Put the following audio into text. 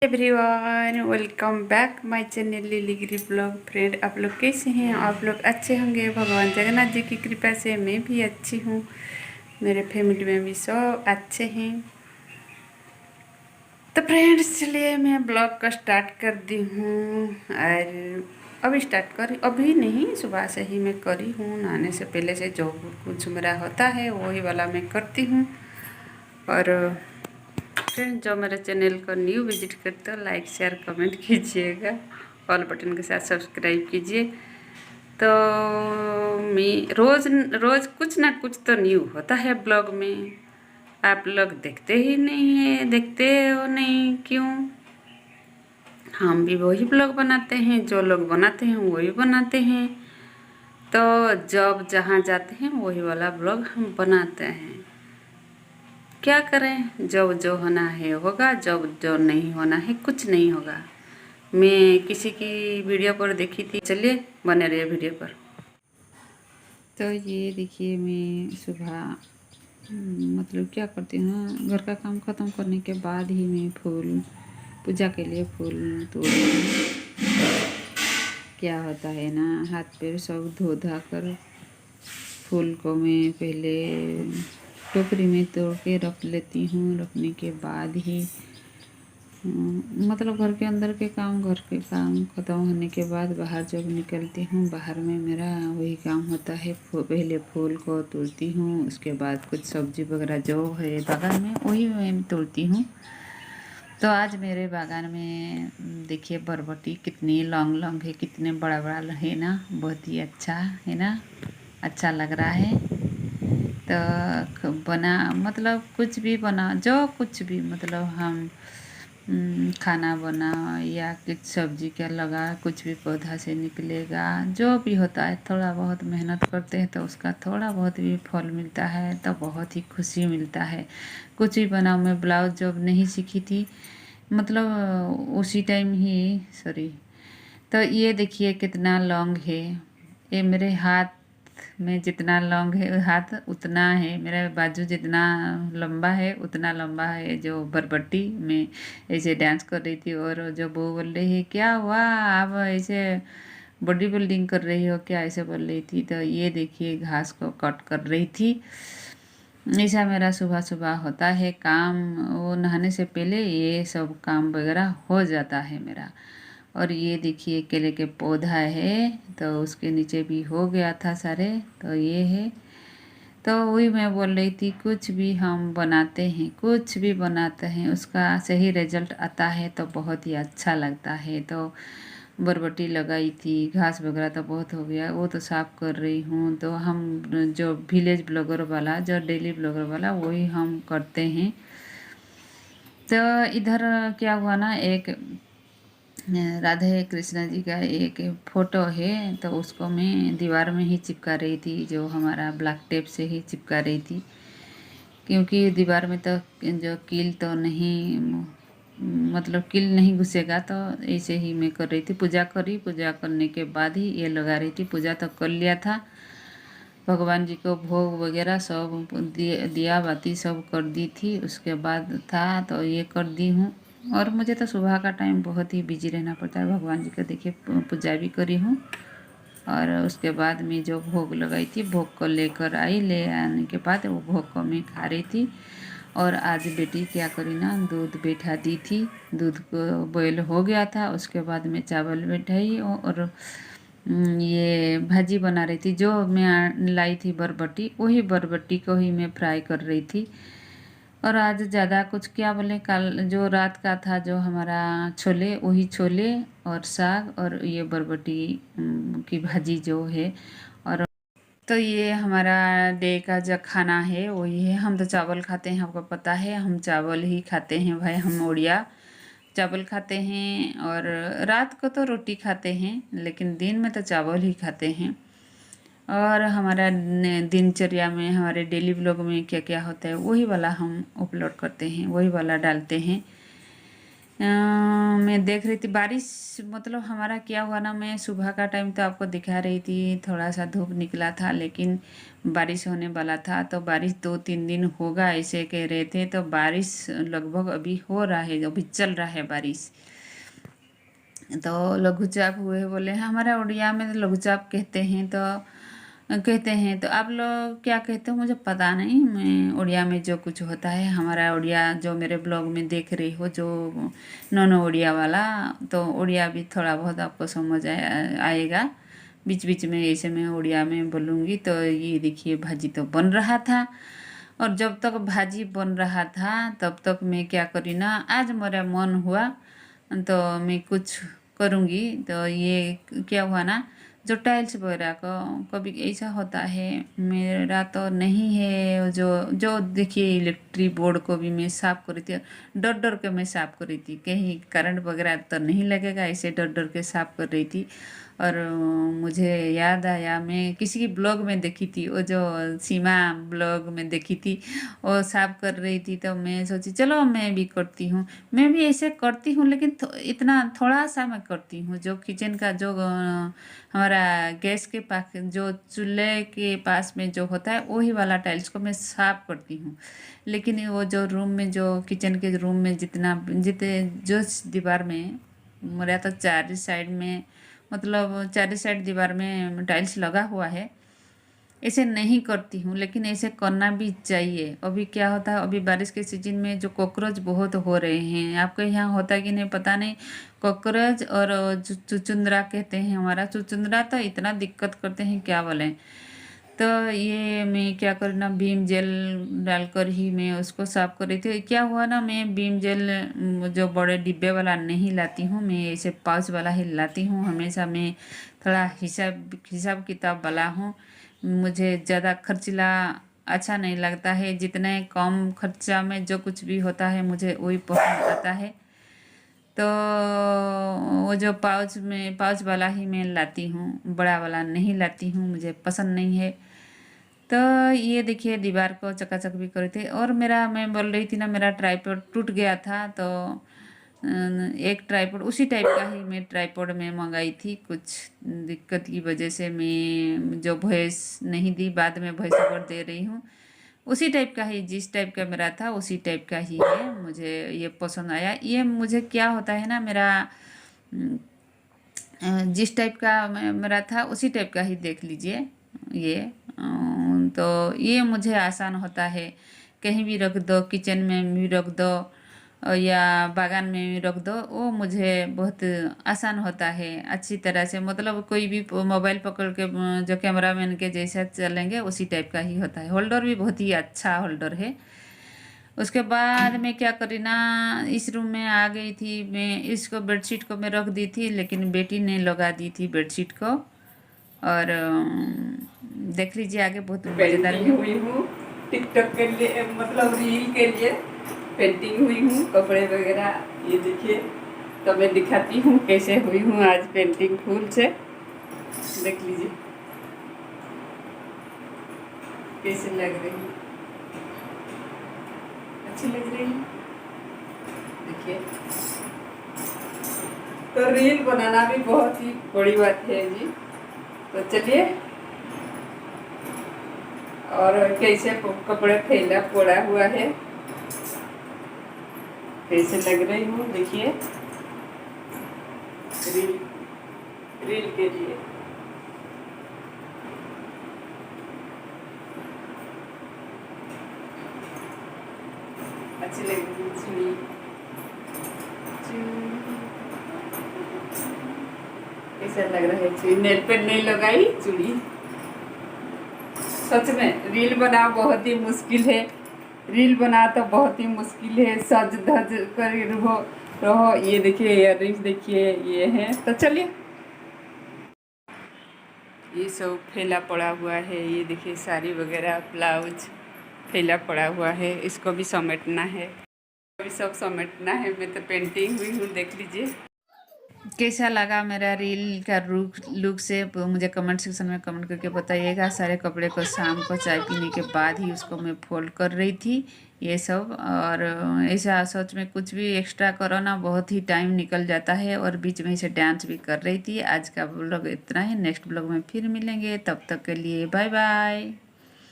Everyone, welcome back my channel lily Giri blog. Friend, आप लोग कैसे हैं? आप लोग अच्छे होंगे। भगवान जगन्नाथ जी की कृपा से मैं भी अच्छी हूँ। मेरे फैमिली में भी सब अच्छे हैं। तो फ्रेंड्स, चलिए मैं ब्लॉग का स्टार्ट कर दी हूँ। और अभी नहीं, सुबह से ही मैं करी हूँ। नहाने से पहले से जो कुछ मेरा होता है वही वाला मैं करती हूँ। और फ्रेंड, जो मेरे चैनल को न्यू विजिट करते हो, लाइक शेयर कमेंट कीजिएगा। ऑल बटन के साथ सब्सक्राइब कीजिए। तो मैं रोज़ रोज़ कुछ ना कुछ तो न्यू होता है ब्लॉग में। आप लोग देखते ही नहीं है, देखते हो नहीं क्यों? हम भी वही ब्लॉग बनाते हैं, जो लोग बनाते हैं वही बनाते हैं। तो जब जहाँ जाते हैं वही वाला ब्लॉग हम बनाते हैं। क्या करें, जब जो होना है होगा, जब जो नहीं होना है कुछ नहीं होगा। मैं किसी की वीडियो पर देखी थी, चलिए बने रहिए वीडियो पर। तो ये देखिए, मैं सुबह मतलब क्या करती हूँ, घर का काम ख़त्म करने के बाद ही मैं फूल पूजा के लिए फूल तोड़ती हूँ। क्या होता है ना, हाथ पैर सब धो धा कर फूल को मैं पहले टोकरी में तोड़ के रख लेती हूँ। रखने के बाद ही मतलब घर के के काम ख़त्म होने के बाद बाहर जब निकलती हूँ, बाहर में मेरा वही काम होता है। पहले फूल को तोड़ती हूँ, उसके बाद कुछ सब्जी वगैरह जो है बागान में वही मैं तोड़ती हूँ। तो आज मेरे बागान में देखिए बरबटी कितनी लॉन्ग लॉन्ग है, कितने बड़ा बड़ा है ना, बहुत ही अच्छा है ना, अच्छा लग रहा है। तो बना मतलब कुछ भी बना, जो कुछ भी मतलब हम खाना बना या कुछ सब्जी का लगा, कुछ भी पौधा से निकलेगा, जो भी होता है थोड़ा बहुत मेहनत करते हैं तो उसका थोड़ा बहुत भी फल मिलता है, तो बहुत ही खुशी मिलता है। कुछ भी बनाओ, मैं ब्लाउज जब नहीं सीखी थी, मतलब उसी टाइम ही सॉरी। तो ये देखिए कितना लॉन्ग है, ये मेरे हाथ में जितना लॉन्ग है हाथ उतना है, मेरा बाजू जितना लंबा है उतना लंबा है जो बरबट्टी में ऐसे डांस कर रही थी। और जो वो बोल रही है क्या हुआ, आप ऐसे बॉडी बिल्डिंग कर रही हो क्या, ऐसे बोल रही थी। तो ये देखिए घास को कट कर रही थी। ऐसा मेरा सुबह सुबह होता है काम। वो नहाने से पहले ये सब काम वगैरह हो जाता है मेरा। और ये देखिए केले के पौधा है, तो उसके नीचे भी हो गया था सारे। तो ये है, तो वही मैं बोल रही थी, कुछ भी हम बनाते हैं, कुछ भी बनाते हैं, उसका सही रिजल्ट आता है तो बहुत ही अच्छा लगता है। तो बरबटी लगाई थी, घास वगैरह तो बहुत हो गया, वो तो साफ कर रही हूँ। तो हम जो विलेज ब्लॉगर वाला, जो डेली ब्लॉगर वाला, वही हम करते हैं। तो इधर क्या हुआ ना, एक राधे कृष्ण जी का एक फ़ोटो है, तो उसको मैं दीवार में ही चिपका रही थी, जो हमारा ब्लैक टेप से ही चिपका रही थी, क्योंकि दीवार में तो जो कील तो नहीं, मतलब कील नहीं घुसेगा। तो ऐसे ही मैं कर रही थी, पूजा करी, पूजा करने के बाद ही ये लगा रही थी। पूजा तो कर लिया था, भगवान जी को भोग वगैरह सब दिया बाती सब कर दी थी, उसके बाद था तो ये कर दी हूँ। और मुझे तो सुबह का टाइम बहुत ही बिजी रहना पड़ता है। भगवान जी का देखिए पूजा भी करी हूँ, और उसके बाद में जो भोग लगाई थी, भोग को लेकर आई, ले आने के बाद वो भोग को मैं खा रही थी। और आज बेटी क्या करी ना, दूध बैठा दी थी, दूध को बॉयल हो गया था, उसके बाद में चावल बैठाई और ये भाजी बना रही थी। जो मैं लाई थी बरबटी, वही बरबटी को ही मैं फ्राई कर रही थी। और आज ज़्यादा कुछ क्या बोले, कल जो रात का था जो हमारा छोले, वही छोले और साग और ये बरबटी की भाजी जो है। और तो ये हमारा डे का जो खाना है वही है। हम तो चावल खाते हैं, आपको पता है, हम चावल ही खाते हैं भाई, हम उड़िया चावल खाते हैं। और रात को तो रोटी खाते हैं, लेकिन दिन में तो चावल ही खाते हैं। और हमारा दिनचर्या में, हमारे डेली ब्लॉग में क्या क्या होता है वही वाला हम अपलोड करते हैं, वही वाला डालते हैं। मैं देख रही थी बारिश, मतलब हमारा क्या हुआ ना, मैं सुबह का टाइम तो आपको दिखा रही थी, थोड़ा सा धूप निकला था लेकिन बारिश होने वाला था। तो बारिश 2-3 दिन होगा ऐसे कह रहे थे, तो बारिश लगभग अभी हो रहा है, अभी चल रहा है बारिश। तो लघुचाप हुए बोले हैं, हमारा उड़िया में तो लघुचाप कहते हैं। तो आप लोग क्या कहते हो मुझे पता नहीं, मैं उड़िया में जो कुछ होता है, हमारा उड़िया जो मेरे ब्लॉग में देख रही हो जो नॉन उड़िया वाला, तो उड़िया भी थोड़ा बहुत आपको समझ आएगा। बीच बीच में ऐसे मैं उड़िया में बोलूँगी। तो ये देखिए भाजी तो बन रहा था, और जब तक भाजी बन रहा था तब तक मैं क्या करी ना, आज मेरा मन हुआ तो मैं कुछ करूँगी। तो ये क्या हुआ ना, जो टाइल्स वगैरह को कभी ऐसा होता है, मेरा तो नहीं है, जो जो देखिए इलेक्ट्रिक बोर्ड को भी मैं साफ़ कर रही थी, डर डर के मैं साफ़ कर रही थी, कहीं करंट वगैरह तो नहीं लगेगा, ऐसे डर डर के साफ़ कर रही थी। और मुझे याद आया, मैं किसी की ब्लॉग में देखी थी, वो जो सीमा ब्लॉग में देखी थी, वो साफ कर रही थी। तो मैं सोची चलो मैं भी करती हूँ, मैं भी ऐसे करती हूँ, लेकिन इतना थोड़ा सा मैं करती हूँ। जो किचन का जो हमारा गैस के पास, जो चूल्हे के पास में जो होता है वही वाला टाइल्स को मैं साफ करती हूँ। लेकिन वो जो रूम में, जो किचन के रूम में जितने जो दीवार में मेरा तो चार साइड में, मतलब चार साइड दीवार में टाइल्स लगा हुआ है, ऐसे नहीं करती हूँ, लेकिन ऐसे करना भी चाहिए। अभी क्या होता है, अभी बारिश के सीजन में जो कॉकरोच बहुत हो रहे हैं, आपके यहाँ होता है कि नहीं पता नहीं, कॉकरोच और चुचुंदरा कहते हैं, हमारा चुचुंदरा तो इतना दिक्कत करते हैं क्या बोलें। तो ये मैं क्या करी ना, भीम जेल डालकर ही मैं उसको साफ कर रही थी। क्या हुआ ना, मैं भीम जेल जो बड़े डिब्बे वाला नहीं लाती हूँ, मैं ऐसे पाउच वाला ही लाती हूँ हमेशा। मैं थोड़ा हिसाब हिसाब किताब वाला हूँ, मुझे ज़्यादा खर्चीला अच्छा नहीं लगता है, जितने कम खर्चा में जो कुछ भी होता है मुझे वही पसंद आता है। तो वो जो पाउच वाला ही मैं लाती हूँ, बड़ा वाला नहीं लाती हूँ, मुझे पसंद नहीं है। तो ये देखिए दीवार को चकाचक भी करे थे। और मेरा, मैं बोल रही थी ना, मेरा ट्राइपॉड टूट गया था, तो एक ट्राइपॉड उसी टाइप का ही मैं ट्राइपॉड में मंगाई थी। कुछ दिक्कत की वजह से मैं जो वॉइस नहीं दी, बाद में वॉइस ओवर दे रही हूँ। उसी टाइप का ही, जिस टाइप का मेरा था उसी टाइप का ही है, मुझे ये पसंद आया। ये मुझे क्या होता है ना, मेरा जिस टाइप का मेरा था उसी टाइप का ही देख लीजिए ये। तो ये मुझे आसान होता है, कहीं भी रख दो, किचन में भी रख दो या बागान में भी रख दो, वो मुझे बहुत आसान होता है अच्छी तरह से। मतलब कोई भी मोबाइल पकड़ के जो कैमरा मैन के जैसा चलेंगे उसी टाइप का ही होता है। होल्डर भी बहुत ही अच्छा होल्डर है। उसके बाद मैं क्या करी ना, इस रूम में आ गई थी मैं, इसको बेडशीट को मैं रख दी थी, लेकिन बेटी ने लगा दी थी बेडशीट को। और देख लीजिए आगे, बहुत मज़ेदार हुई हूँ टिकटॉक के लिए, मतलब रील के लिए पेंटिंग हुई हूँ, कपड़े वगैरह ये देखिए। तो मैं दिखाती हूँ कैसे हुई हूँ आज पेंटिंग फूल से, देख लीजिए कैसे लग रही है, अच्छी लग रही है देखिए। तो रील बनाना भी बहुत ही बड़ी बात है जी। तो चलिए, और कैसे कपड़े फैला पड़ा हुआ है, कैसे लग रही हूँ देखिए रील रील के लिए। अच्छी लग रही है चुनी, कैसा लग रहा है चुनी, नेल पेंट नहीं लगाई चुनी। सच में रील बना बहुत ही मुश्किल है, रील बना तो बहुत ही मुश्किल है, सज धज कर रहो। ये देखिए इयर रिंग्स देखिए ये है। तो चलिए, ये सब फैला पड़ा हुआ है, ये देखिए साड़ी वगैरह ब्लाउज फैला पड़ा हुआ है, इसको भी समेटना है, अभी सब समेटना है। मैं तो पेंटिंग हुई हूँ देख लीजिए। कैसा लगा मेरा रील का लुक से मुझे कमेंट सेक्शन में कमेंट करके बताइएगा। सारे कपड़े को शाम को चाय पीने के बाद ही उसको मैं फोल्ड कर रही थी ये सब। और ऐसा सच में कुछ भी एक्स्ट्रा करो ना बहुत ही टाइम निकल जाता है। और बीच में से डांस भी कर रही थी। आज का ब्लॉग इतना ही, नेक्स्ट ब्लॉग में फिर मिलेंगे, तब तक के लिए बाय बाय।